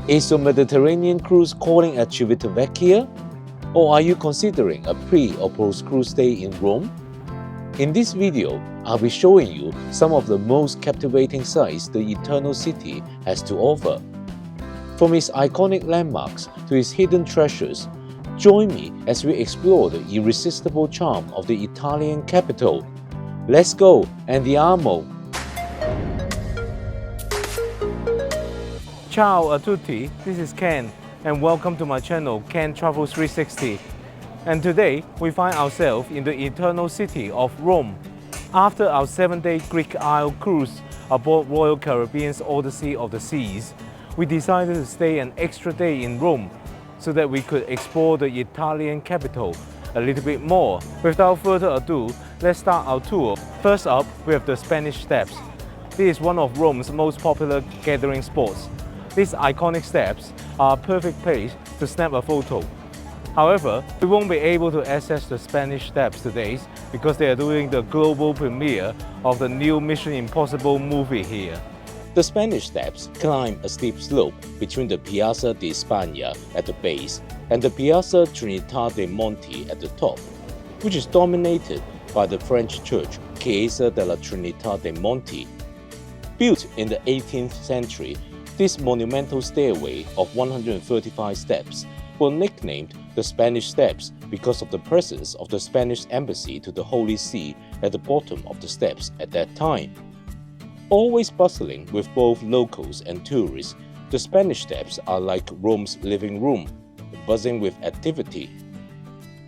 Is your Mediterranean cruise calling at Civitavecchia? Or are you considering a pre or post-cruise stay in Rome? In this video, I'll be showing you some of the most captivating sights the Eternal City has to offer. From its iconic landmarks to its hidden treasures, join me as we explore the irresistible charm of the Italian capital. Let's go, Andiamo! Ciao a tutti, this is Ken and welcome to my channel Ken Travels 360. And today we find ourselves in the eternal city of Rome. After our 7-day Greek Isle cruise aboard Royal Caribbean's Odyssey of the Seas, we decided to stay an extra day in Rome so that we could explore the Italian capital a little bit more. Without further ado, let's start our tour. First up, we have the Spanish Steps. This is one of Rome's most popular gathering spots. These iconic steps are a perfect place to snap a photo. However, we won't be able to access the Spanish Steps today because they are doing the global premiere of the new Mission Impossible movie here. The Spanish Steps climb a steep slope between the Piazza di Spagna at the base and the Piazza Trinità dei Monti at the top, which is dominated by the French church Chiesa della Trinità dei Monti. Built in the 18th century, this monumental stairway of 135 steps was nicknamed the Spanish Steps because of the presence of the Spanish embassy to the Holy See at the bottom of the steps at that time. Always bustling with both locals and tourists, the Spanish Steps are like Rome's living room, buzzing with activity.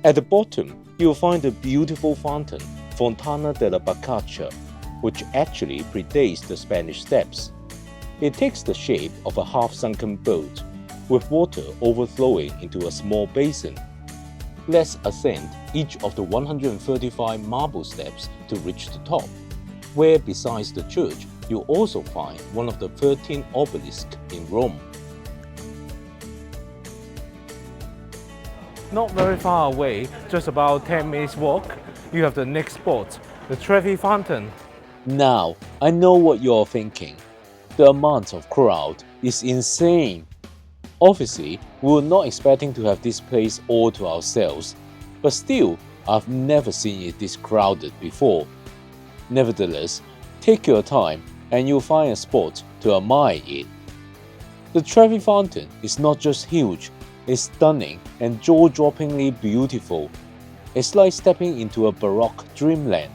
At the bottom, you'll find the beautiful fountain, Fontana della Baccacia, which actually predates the Spanish Steps. It takes the shape of a half-sunken boat, with water overflowing into a small basin. Let's ascend each of the 135 marble steps to reach the top, where besides the church, you'll also find one of the 13 obelisks in Rome. Not very far away, just about 10 minutes walk, you have the next spot, the Trevi Fountain. Now, I know what you're thinking. The amount of crowd is insane. Obviously, we were not expecting to have this place all to ourselves, but still, I've never seen it this crowded before. Nevertheless, take your time and you'll find a spot to admire it. The Trevi Fountain is not just huge, it's stunning and jaw-droppingly beautiful. It's like stepping into a Baroque dreamland.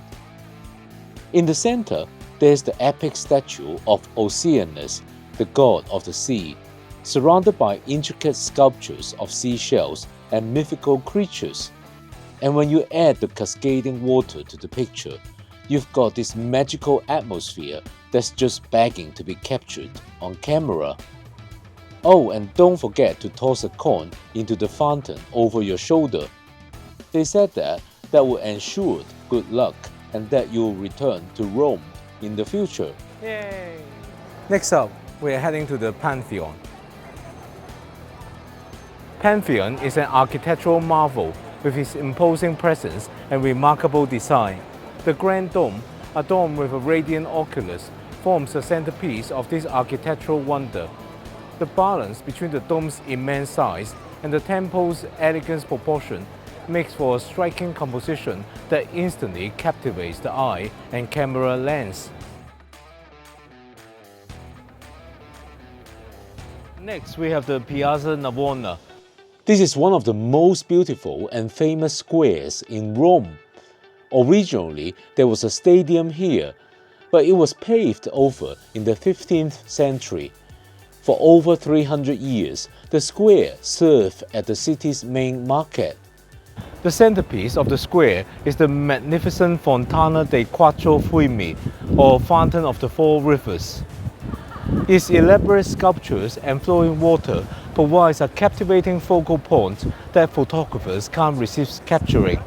In the center, there's the epic statue of Oceanus, the god of the sea, surrounded by intricate sculptures of seashells and mythical creatures. And when you add the cascading water to the picture, you've got this magical atmosphere that's just begging to be captured on camera. Oh, and don't forget to toss a coin into the fountain over your shoulder. They said that will ensure good luck and that you'll return to Rome in the future. Yay! Next up, we are heading to the Pantheon. Pantheon is an architectural marvel with its imposing presence and remarkable design. The grand dome, adorned with a radiant oculus, forms the centerpiece of this architectural wonder. The balance between the dome's immense size and the temple's elegant proportion makes for a striking composition that instantly captivates the eye and camera lens. Next, we have the Piazza Navona. This is one of the most beautiful and famous squares in Rome. Originally, there was a stadium here, but it was paved over in the 15th century. For over 300 years, the square served as the city's main market. The centerpiece of the square is the magnificent Fontana dei Quattro Fiumi, or Fountain of the Four Rivers. Its elaborate sculptures and flowing water provides a captivating focal point that photographers can't resist capturing.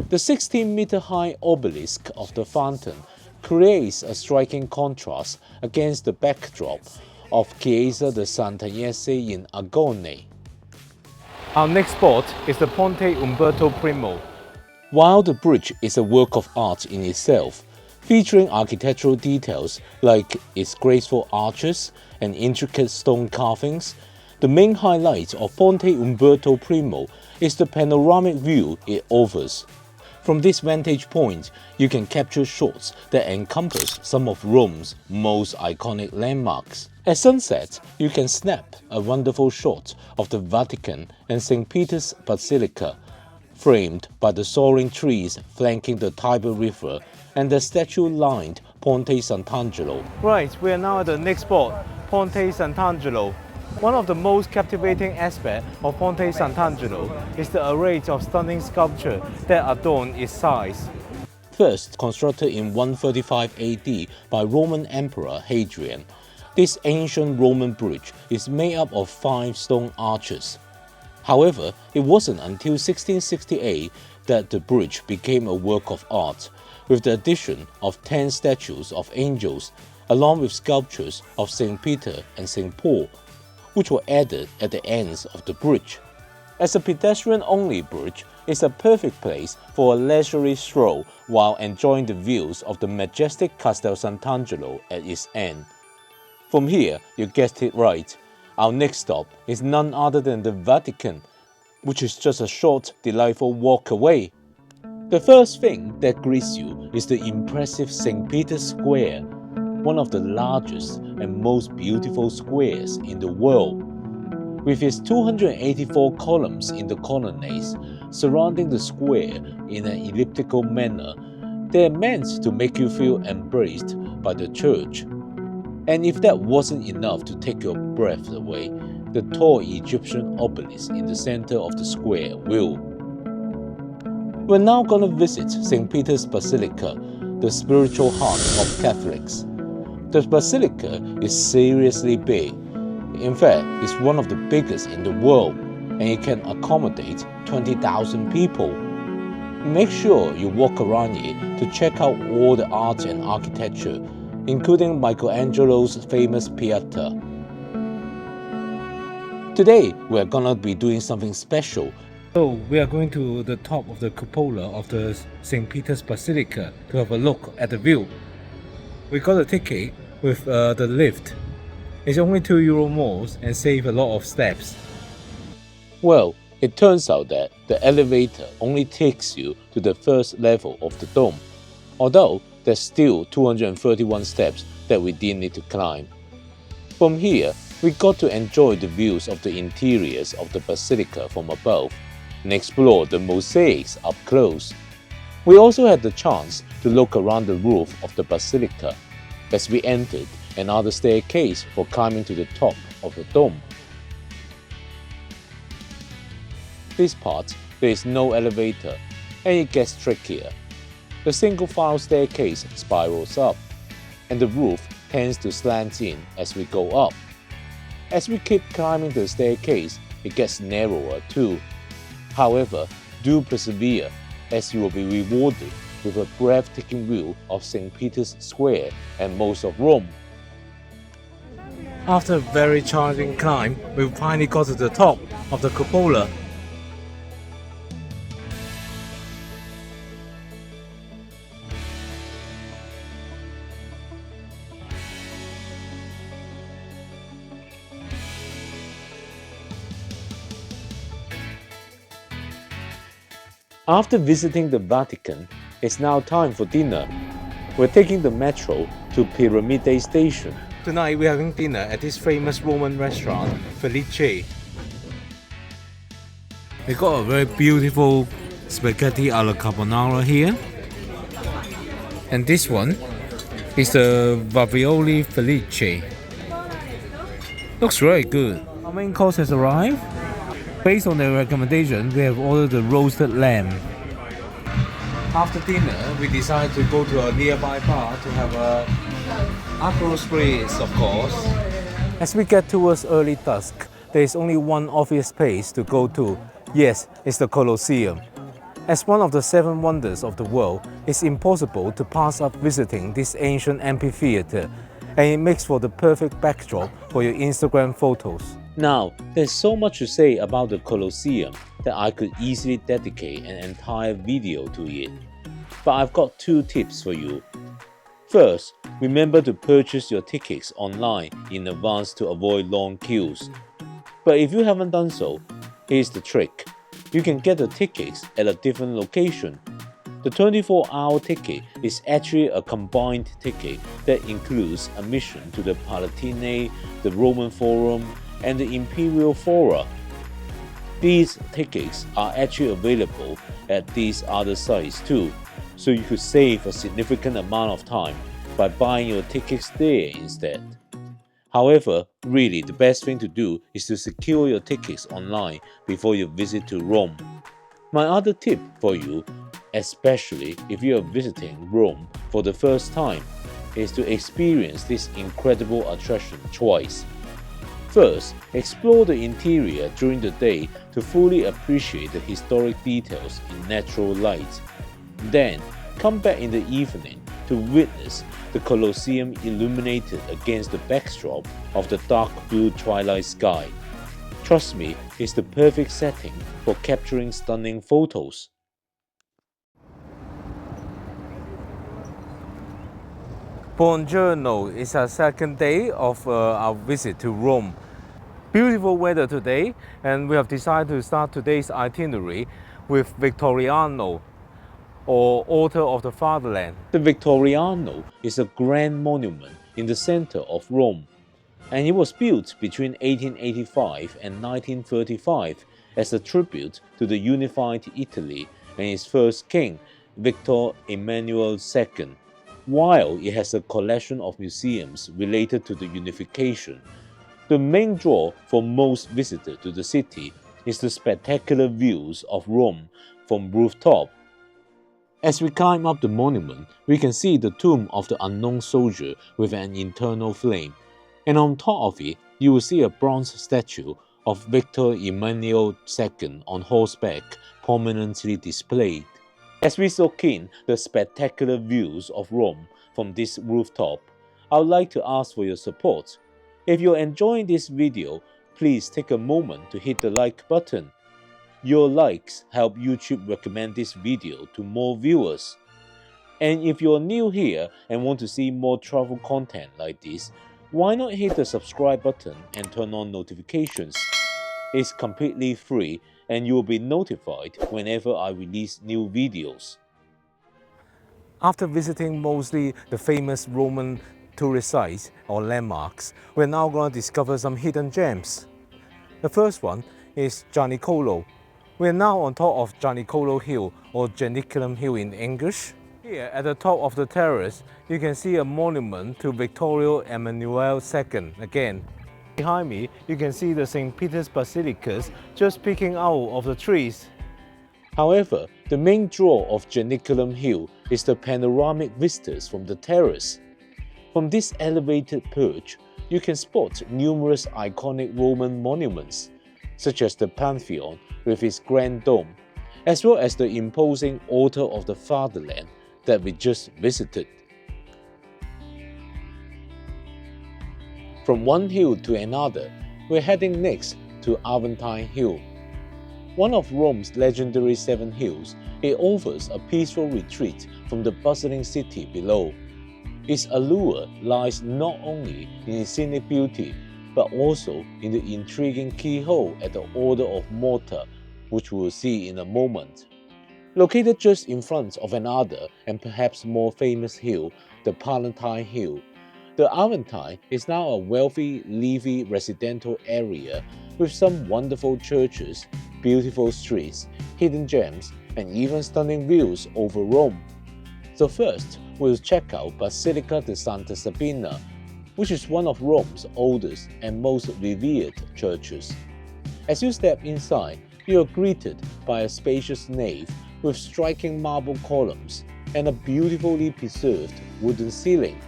The 16-meter-high obelisk of the fountain creates a striking contrast against the backdrop of Chiesa di Sant'Angelo in Agone. Our next spot is the Ponte Umberto I. While the bridge is a work of art in itself, featuring architectural details like its graceful arches and intricate stone carvings. The main highlight of Ponte Umberto I is the panoramic view it offers. From this vantage point, you can capture shots that encompass some of Rome's most iconic landmarks. At sunset, you can snap a wonderful shot of the Vatican and St. Peter's Basilica, framed by the soaring trees flanking the Tiber River and the statue-lined Ponte Sant'Angelo. Right, we are now at the next spot, Ponte Sant'Angelo. One of the most captivating aspects of Ponte Sant'Angelo is the array of stunning sculptures that adorn its sides. First constructed in 135 AD by Roman Emperor Hadrian, this ancient Roman bridge is made up of 5 stone arches. However, it wasn't until 1668 that the bridge became a work of art, with the addition of 10 statues of angels, along with sculptures of St. Peter and St. Paul, which were added at the ends of the bridge. As a pedestrian-only bridge, it's a perfect place for a leisurely stroll while enjoying the views of the majestic Castel Sant'Angelo at its end. From here, you guessed it right, our next stop is none other than the Vatican, which is just a short, delightful walk away. The first thing that greets you is the impressive St. Peter's Square, one of the largest and most beautiful squares in the world. With its 284 columns in the colonnades surrounding the square in an elliptical manner, they are meant to make you feel embraced by the church. And if that wasn't enough to take your breath away, the tall Egyptian obelisk in the center of the square will. We're now gonna visit St. Peter's Basilica, the spiritual heart of Catholics. The Basilica is seriously big. In fact, it's one of the biggest in the world, and it can accommodate 20,000 people. Make sure you walk around it to check out all the art and architecture, including Michelangelo's famous Piazza. Today, we're gonna be doing something special. So we are going to the top of the cupola of the St. Peter's Basilica to have a look at the view. We got a ticket with the lift. It's only €2 more and save a lot of steps. Well, it turns out that the elevator only takes you to the first level of the dome, although there's still 231 steps that we didn't need to climb. From here, we got to enjoy the views of the interiors of the Basilica from above and explore the mosaics up close. We also had the chance to look around the roof of the Basilica as we entered another staircase for climbing to the top of the dome. This part, there is no elevator, and it gets trickier. The single-file staircase spirals up, and the roof tends to slant in as we go up. As we keep climbing the staircase, it gets narrower too. However, do persevere, as you will be rewarded with a breathtaking view of St. Peter's Square and most of Rome. After a very challenging climb, we finally got to the top of the cupola. After visiting the Vatican, it's now time for dinner. We're taking the metro to Piramide Station. Tonight we're having dinner at this famous Roman restaurant, Felice. They got a very beautiful spaghetti alla carbonara here. And this one is the ravioli Felice. Looks very good. Our main course has arrived. Based on their recommendation, we have ordered the roasted lamb. After dinner, we decided to go to a nearby bar to have a Aperol Spritz, of course. As we get towards early dusk, there is only one obvious place to go to. Yes, it's the Colosseum. As one of the 7 wonders of the world, it's impossible to pass up visiting this ancient amphitheater, and it makes for the perfect backdrop for your Instagram photos. Now, there's so much to say about the Colosseum that I could easily dedicate an entire video to it. But I've got 2 tips for you. First, remember to purchase your tickets online in advance to avoid long queues. But if you haven't done so, here's the trick. You can get the tickets at a different location. The 24-hour ticket is actually a combined ticket that includes admission to the Palatine, the Roman Forum, and the Imperial Fora. These tickets are actually available at these other sites too, so you could save a significant amount of time by buying your tickets there instead. However, really the best thing to do is to secure your tickets online before your visit to Rome. My other tip for you, especially if you are visiting Rome for the first time, is to experience this incredible attraction twice. First, explore the interior during the day to fully appreciate the historic details in natural light. Then, come back in the evening to witness the Colosseum illuminated against the backdrop of the dark blue twilight sky. Trust me, it's the perfect setting for capturing stunning photos. Buongiorno, it's our second day of our visit to Rome. Beautiful weather today, and we have decided to start today's itinerary with Victoriano, or Altar of the Fatherland. The Victoriano is a grand monument in the center of Rome, and it was built between 1885 and 1935 as a tribute to the unified Italy and its first king, Victor Emmanuel II. While it has a collection of museums related to the unification, the main draw for most visitors to the city is the spectacular views of Rome from rooftop. As we climb up the monument, we can see the tomb of the unknown soldier with an internal flame, and on top of it, you will see a bronze statue of Victor Emmanuel II on horseback prominently displayed. As we soak in the spectacular views of Rome from this rooftop, I would like to ask for your support. If you're enjoying this video, please take a moment to hit the like button. Your likes help YouTube recommend this video to more viewers. And if you're new here and want to see more travel content like this, why not hit the subscribe button and turn on notifications? It's completely free and you will be notified whenever I release new videos. After visiting mostly the famous Roman tourist sites or landmarks, we're now going to discover some hidden gems. The first one is Janiculum. We're now on top of Janiculum Hill, or Janiculum Hill in English. Here at the top of the terrace, you can see a monument to Victor Emmanuel II again. Behind me, you can see the St. Peter's Basilica just peeking out of the trees. However, the main draw of Janiculum Hill is the panoramic vistas from the terrace. From this elevated perch, you can spot numerous iconic Roman monuments, such as the Pantheon with its grand dome, as well as the imposing Altar of the Fatherland that we just visited. From one hill to another, we're heading next to Aventine Hill. One of Rome's legendary 7 hills, it offers a peaceful retreat from the bustling city below. Its allure lies not only in its scenic beauty, but also in the intriguing keyhole at the Order of Malta, which we'll see in a moment. Located just in front of another and perhaps more famous hill, the Palatine Hill, the Aventine is now a wealthy, leafy residential area with some wonderful churches, beautiful streets, hidden gems, and even stunning views over Rome. So first, we'll check out Basilica di Santa Sabina, which is one of Rome's oldest and most revered churches. As you step inside, you are greeted by a spacious nave with striking marble columns and a beautifully preserved wooden ceiling.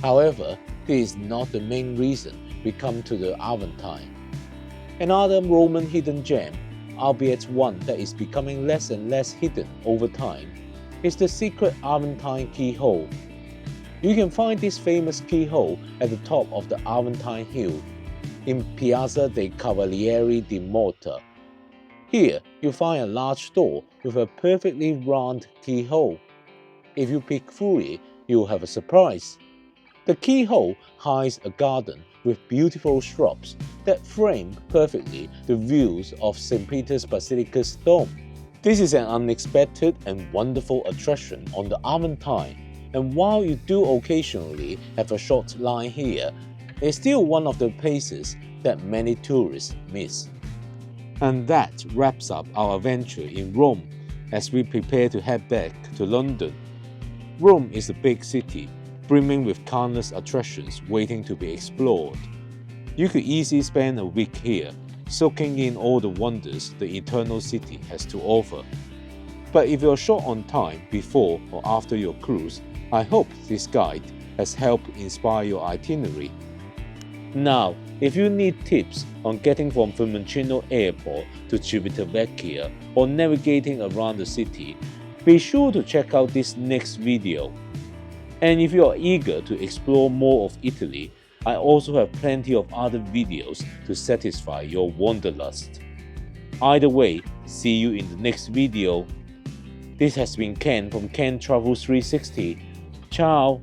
However, this is not the main reason we come to the Aventine. Another Roman hidden gem, albeit one that is becoming less and less hidden over time, is the secret Aventine keyhole. You can find this famous keyhole at the top of the Aventine Hill, in Piazza dei Cavalieri di Malta. Here, you'll find a large door with a perfectly round keyhole. If you peek through it, you'll have a surprise. The keyhole hides a garden with beautiful shrubs that frame perfectly the views of St. Peter's Basilica's dome. This is an unexpected and wonderful attraction on the Aventine, and while you do occasionally have a short line here, it's still one of the places that many tourists miss. And that wraps up our adventure in Rome as we prepare to head back to London. Rome is a big city, brimming with countless attractions waiting to be explored. You could easily spend a week here, soaking in all the wonders the Eternal City has to offer. But if you're short on time before or after your cruise, I hope this guide has helped inspire your itinerary. Now, if you need tips on getting from Fiumicino Airport to Civitavecchia or navigating around the city, be sure to check out this next video. And if you are eager to explore more of Italy, I also have plenty of other videos to satisfy your wanderlust. Either way, see you in the next video. This has been Ken from Ken Travels 360. Ciao!